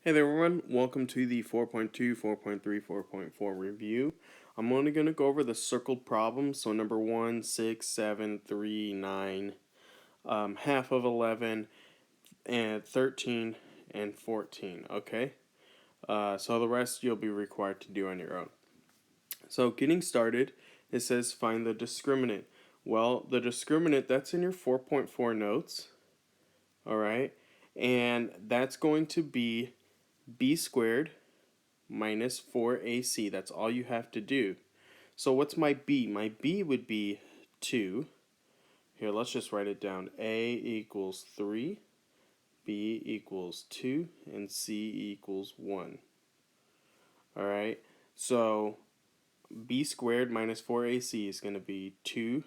Hey there everyone, welcome to the 4.2, 4.3, 4.4 review. I'm only going to go over the circled problems, so number 1, 6, 7, 3, 9, half of 11, and 13, and 14, okay? So the rest you'll be required to do on your own. So getting started, it says find the discriminant. Well, the discriminant, that's in your 4.4 notes, alright? And that's going to be b squared minus 4ac. That's all you have to do. So what's my b? My b would be 2. Here, let's just write it down. A equals 3, b equals 2, and c equals 1. Alright, so b squared minus 4ac is going to be 2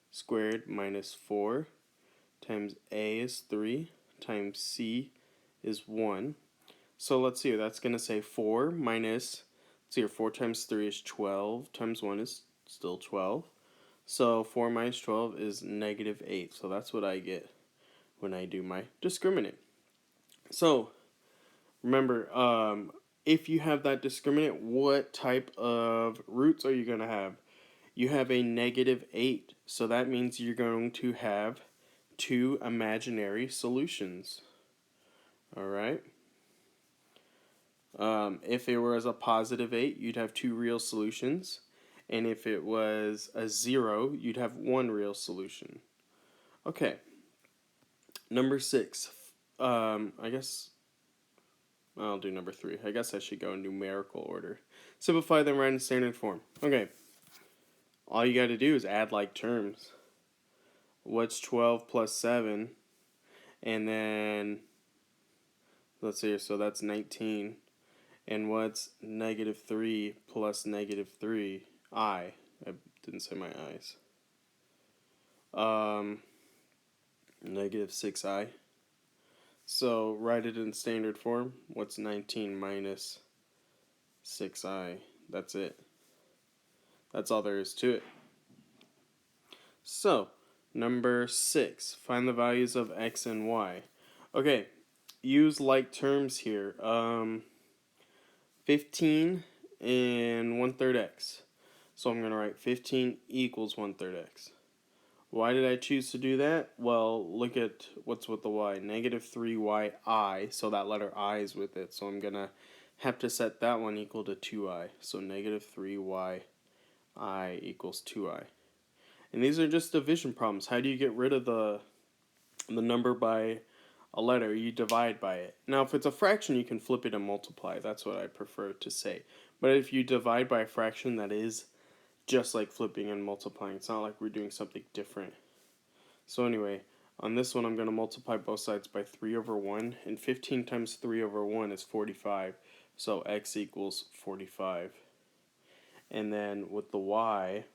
squared minus 4 times a is 3 times c is 1. So let's see, that's going to say 4 minus, let's see here, 4 times 3 is 12, times 1 is still 12. So 4 minus 12 is negative 8. So that's what I get when I do my discriminant. So remember, if you have that discriminant, what type of roots are you going to have? You have a negative 8. So that means you're going to have two imaginary solutions. Alright? If it was a positive 8, you'd have two real solutions. And if it was a 0, you'd have one real solution. Okay. Number 6. I guess I'll do number 3. I guess I should go in numerical order. Simplify them right in standard form. Okay. All you got to do is add like terms. What's 12 plus 7? And then, let's see here, so that's 19. And what's negative 3 plus negative 3? I didn't say my eyes. Negative 6i. So write it in standard form. What's 19 minus 6i? That's it. That's all there is to it. So, number 6. Find the values of x and y. Okay, use like terms here. 15 and 1/3 x. So I'm going to write 15 equals 1/3 x. Why did I choose to do that? Well, look at what's with the y. Negative 3yi, so that letter I is with it. So I'm going to have to set that one equal to 2i. So negative 3yi equals 2i. And these are just division problems. How do you get rid of the number by a letter? You divide by it. Now, if it's a fraction, you can flip it and multiply. That's what I prefer to say. But if you divide by a fraction, that is just like flipping and multiplying. It's not like we're doing something different. So anyway, on this one I'm going to multiply both sides by 3 over 1. And 15 times 3 over 1 is 45. So x equals 45. And then with the y,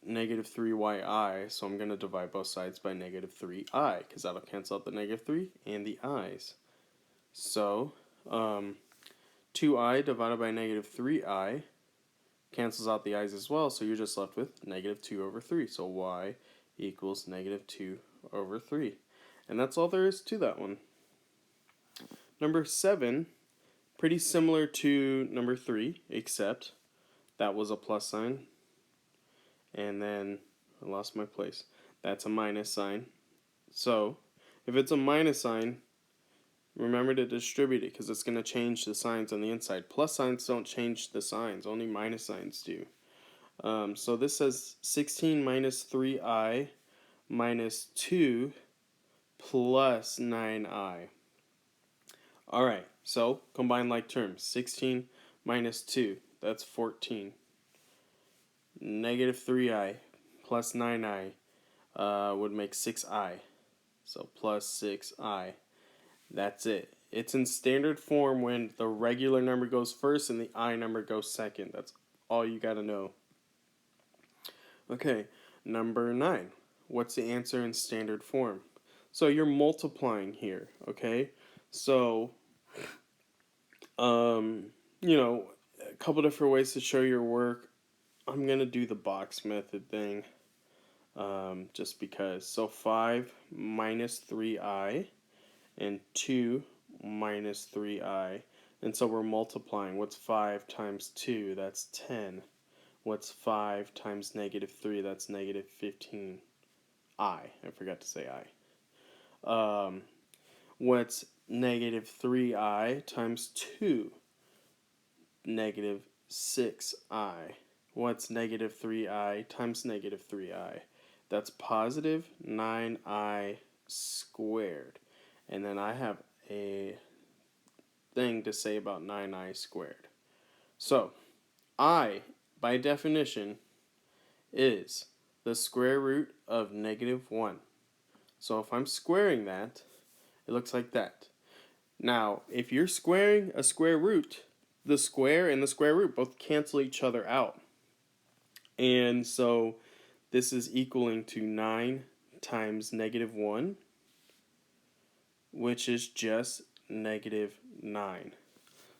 negative 3yi, so I'm going to divide both sides by negative 3i, because that'll cancel out the negative 3 and the i's. So 2i divided by negative 3i cancels out the i's as well, so you're just left with negative 2 over 3. So y equals negative 2 over 3. And that's all there is to that one. Number 7, pretty similar to number 3, except that was a plus sign. And then I lost my place. That's a minus sign. So if it's a minus sign, remember to distribute it because it's going to change the signs on the inside. Plus signs don't change the signs, only minus signs do. So this says 16 minus 3i minus 2 plus 9i. Alright, so combine like terms. 16 minus 2, that's 14. Negative 3i plus 9i would make 6i. So plus 6i. That's it. It's in standard form when the regular number goes first and the I number goes second. That's all you gotta know. Okay, number 9. What's the answer in standard form? So you're multiplying here, okay? So, you know, a couple different ways to show your work. I'm gonna do the box method thing, just because. So 5 minus 3i and 2 minus 3i. And so we're multiplying. What's 5 times 2? That's 10. What's 5 times negative 3? That's negative 15. I forgot to say I. What's negative 3i times 2? Negative 6i. What's negative 3i times negative 3i? That's positive 9i squared. And then I have a thing to say about 9i squared. So, I, by definition, is the square root of negative 1. So if I'm squaring that, it looks like that. Now, if you're squaring a square root, the square and the square root both cancel each other out. And so this is equaling to 9 times negative 1, which is just negative 9.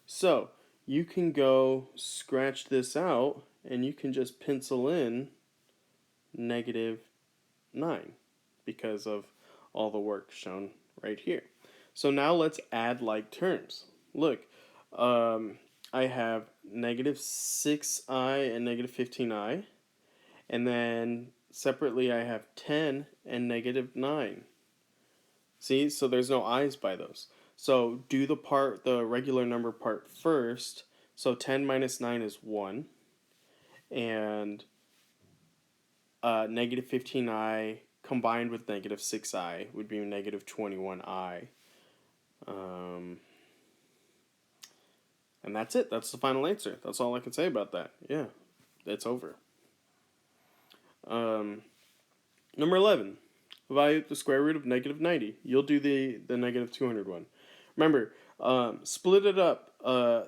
So you can go scratch this out and you can just pencil in negative 9 because of all the work shown right here. So now let's add like terms. Look, I have negative 6i and negative 15i, and then separately I have 10 and negative 9. See, so there's no i's by those. So do the regular number part first. So 10 minus 9 is 1, and negative 15i combined with negative 6i would be negative 21i. And that's it. That's the final answer. That's all I can say about that. Yeah, it's over. Number 11. Evaluate the square root of negative 90. You'll do the negative 200 one. Remember, split it up.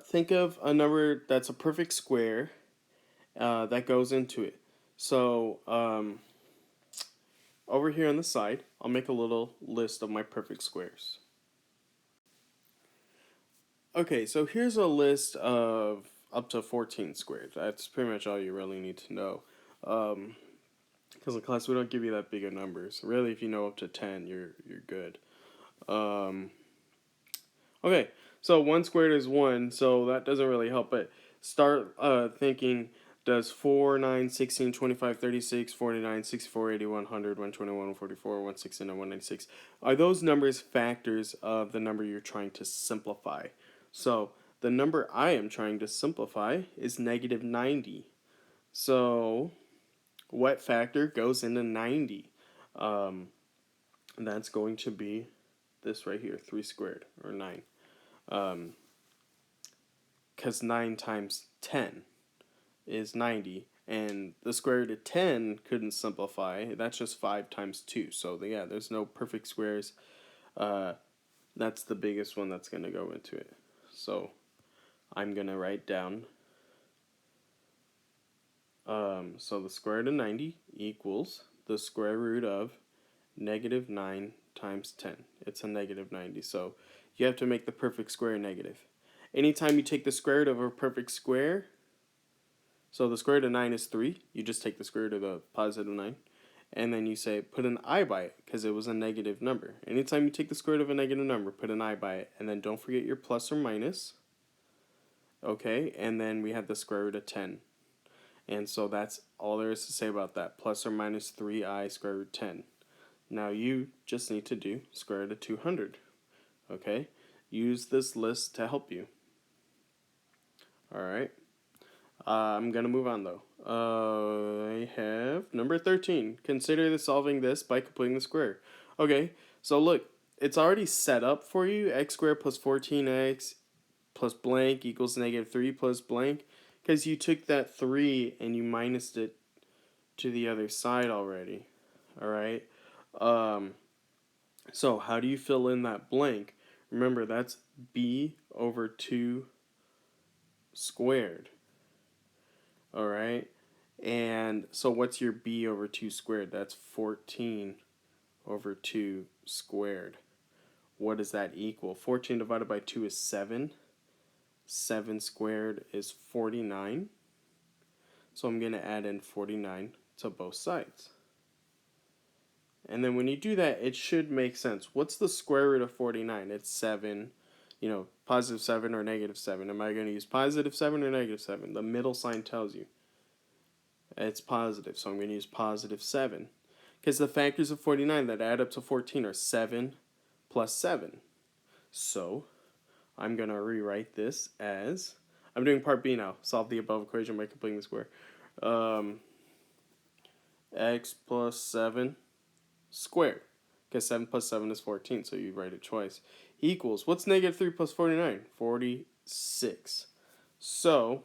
Think of a number that's a perfect square that goes into it. So, over here on the side, I'll make a little list of my perfect squares. Okay, so here's a list of up to 14 squared. That's pretty much all you really need to know. Because in class we don't give you that big of numbers. Really, if you know up to 10, you're good. Okay, so 1 squared is 1, so that doesn't really help. But start thinking, does 4, 9, 16, 25, 36, 49, 64, 80, 100, 121, 144, 169, 196, are those numbers factors of the number you're trying to simplify? So the number I am trying to simplify is negative 90. So what factor goes into 90? That's going to be this right here, 3 squared, or 9. Because 9 times 10 is 90, and the square root of 10 couldn't simplify. That's just 5 times 2. So yeah, there's no perfect squares. That's the biggest one that's going to go into it. So I'm going to write down, so the square root of 90 equals the square root of negative 9 times 10. It's a negative 90. So you have to make the perfect square negative. Anytime you take the square root of a perfect square, so the square root of 9 is 3, you just take the square root of the positive 9, and then you say put an I by it because it was a negative number. Anytime you take the square root of a negative number, put an I by it, and then don't forget your plus or minus. Okay, and then we have the square root of 10. And so that's all there is to say about that. Plus or minus 3i square root 10. Now you just need to do square root of 200. Okay, use this list to help you. Alright, I'm going to move on though. I have number 13. Consider solving this by completing the square. Okay, so look, it's already set up for you. X squared plus 14x plus blank equals negative 3 plus blank. Because you took that 3 and you minused it to the other side already. Alright? So how do you fill in that blank? Remember, that's b over 2 squared. Alright? And so what's your b over 2 squared? That's 14 over 2 squared. What does that equal? 14 divided by 2 is 7. 7 squared is 49. So I'm going to add in 49 to both sides. And then when you do that, it should make sense. What's the square root of 49? It's 7. positive 7 or negative 7. Am I going to use positive 7 or negative 7? The middle sign tells you it's positive, so I'm going to use positive 7. Because the factors of 49 that add up to 14 are 7 plus 7. So I'm going to rewrite this as, I'm doing part B now. Solve the above equation by completing the square. X plus 7 squared. Because 7 plus 7 is 14, so you write it twice. Equals, what's negative 3 plus 49? 46. So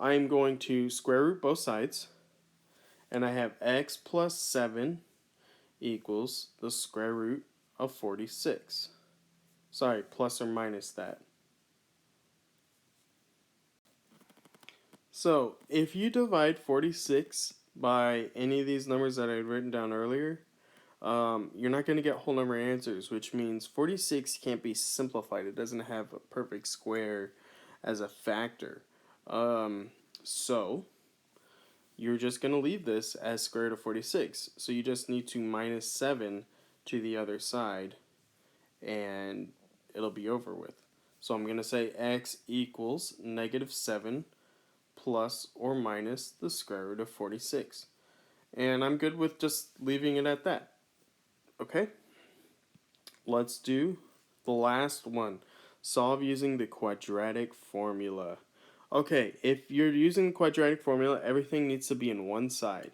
I'm going to square root both sides. And I have x plus 7 equals the square root of 46. Sorry, plus or minus that. So if you divide 46 by any of these numbers that I had written down earlier, you're not going to get whole number answers, which means 46 can't be simplified. It doesn't have a perfect square as a factor. So you're just going to leave this as square root of 46. So you just need to minus 7 to the other side, and it'll be over with. So I'm going to say x equals negative 7 plus or minus the square root of 46. And I'm good with just leaving it at that. Okay? Let's do the last one. Solve using the quadratic formula. Okay, if you're using the quadratic formula, everything needs to be in one side.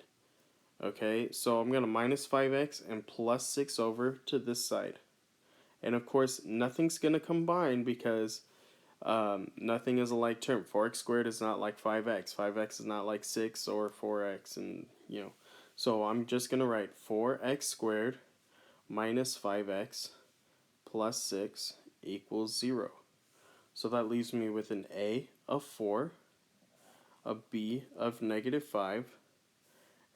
Okay, so I'm going to minus 5x and plus 6 over to this side. And of course, nothing's going to combine because nothing is a like term. 4x squared is not like 5x. 5x is not like 6 or 4x. And, so I'm just going to write 4x squared minus 5x plus 6 equals 0. So that leaves me with an a of 4, a b of negative 5,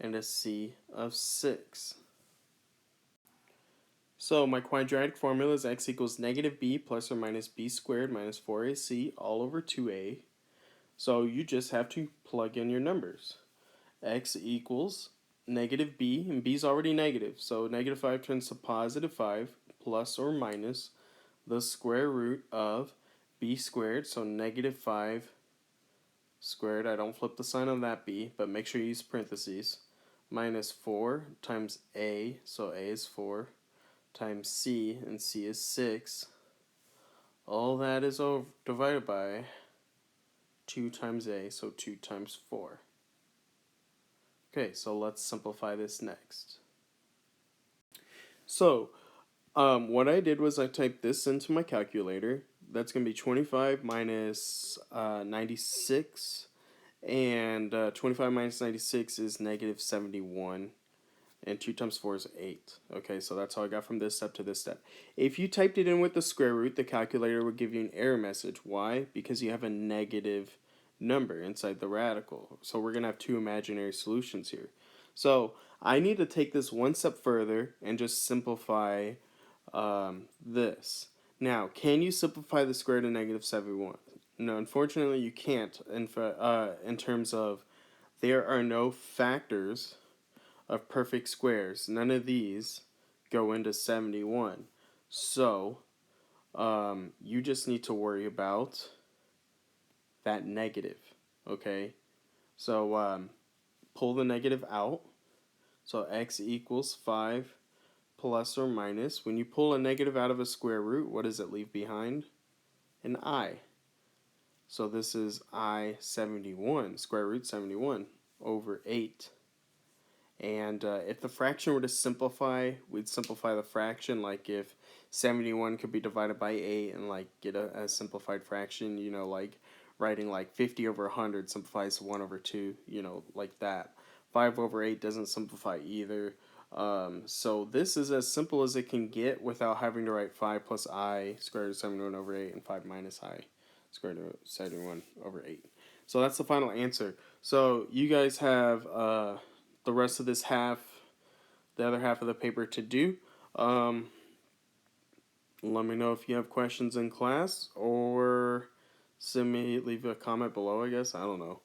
and a c of 6. So my quadratic formula is x equals negative b plus or minus b squared minus 4ac all over 2a. So you just have to plug in your numbers. X equals negative b, and b is already negative, so negative 5 turns to positive 5 plus or minus the square root of b squared, so negative 5 squared. I don't flip the sign on that b, but make sure you use parentheses. Minus 4 times a, so a is 4, times c, and c is 6. All that is divided by 2 times a, so 2 times 4. Okay, so let's simplify this next. So, what I did was I typed this into my calculator. That's going to be 25 minus 96, and 25 minus 96 is negative 71, and 2 times 4 is 8. Okay, so that's how I got from this step to this step. If you typed it in with the square root, the calculator would give you an error message. Why? Because you have a negative number inside the radical. So we're going to have two imaginary solutions here. So I need to take this one step further and just simplify this. Now, can you simplify the square root of negative 71? No, unfortunately you can't. In terms of there are no factors of perfect squares. None of these go into 71. So you just need to worry about that negative. Okay, so pull the negative out. So x equals 5 plus or minus. When you pull a negative out of a square root, what does it leave behind? An I. So this is I 71, square root 71 over 8. And if the fraction were to simplify, we'd simplify the fraction, like if 71 could be divided by 8 and like get a simplified fraction, like writing like 50 over 100 simplifies to 1 over 2, like that. 5 over 8 doesn't simplify either. So this is as simple as it can get without having to write 5 plus I square root of 71 over 8 and 5 minus I square root of 71 over 8. So that's the final answer. So you guys have the rest of this half, the other half of the paper to do. Let me know if you have questions in class, or leave a comment below, I guess. I don't know.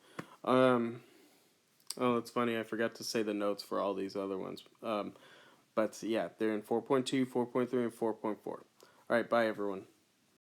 Oh, it's funny, I forgot to say the notes for all these other ones. But yeah, they're in 4.2, 4.3, and 4.4. Alright, bye everyone.